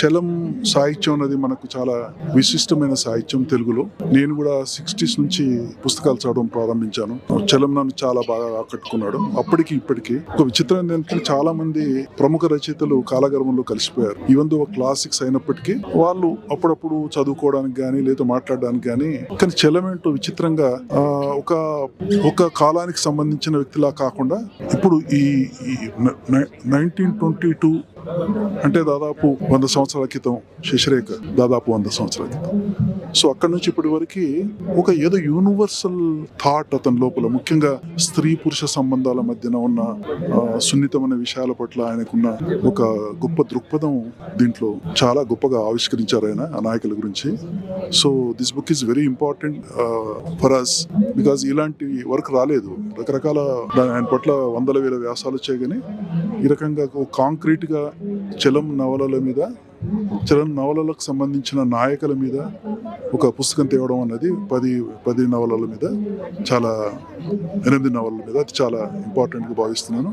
చలం సాహిత్యం అనేది మనకు చాలా విశిష్టమైన సాహిత్యం తెలుగులో. నేను కూడా 60s నుంచి పుస్తకాలు చదవడం ప్రారంభించాను. చలం నన్ను చాలా బాగా ఆకట్టుకున్నాడు. అప్పటికి ఇప్పటికీ ఒక విచిత్రమైన ఏంటంటే చాలా మంది ప్రముఖ రచయితలు కాలగర్భంలో కలిసిపోయారు. ఈవెన్ దో క్లాసిక్స్ అయినప్పటికీ వాళ్ళు అప్పుడప్పుడు చదువుకోవడానికి కానీ లేదా మాట్లాడడానికి కానీ చలం ఏంటో విచిత్రంగా ఒక కాలానికి సంబంధించిన వ్యక్తిలా కాకుండా ఇప్పుడు ఈ 1922 అంటే దాదాపు 100 సంవత్సరాల క్రితం, శశిరేఖ దాదాపు 100 సంవత్సరాల క్రితం. సో అక్కడి నుంచి ఇప్పటి వరకు ఒక ఏదో యూనివర్సల్ థాట్ అతని లోపల, ముఖ్యంగా స్త్రీ పురుష సంబంధాల మధ్యన ఉన్న సున్నితమైన విషయాల పట్ల ఆయనకున్న ఒక గొప్ప దృక్పథం దీంట్లో చాలా గొప్పగా ఆవిష్కరించారు ఆయన ఆ నాయకుల గురించి. So this book is very important for us because ఇలాంటి వర్క్ రాలేదు. రకరకాల ఆయన పట్ల వందల వేల వ్యాసాలు వచ్చాయి, కానీ ఈ రకంగా కాంక్రీట్ గా చలం నవలలకు సంబంధించిన నాయకుల మీద ఒక పుస్తకం తేవడం అనేది 10 నవలల మీద, చాలా 8 నవలల మీద అది చాలా ఇంపార్టెంట్ గా భావిస్తున్నాను.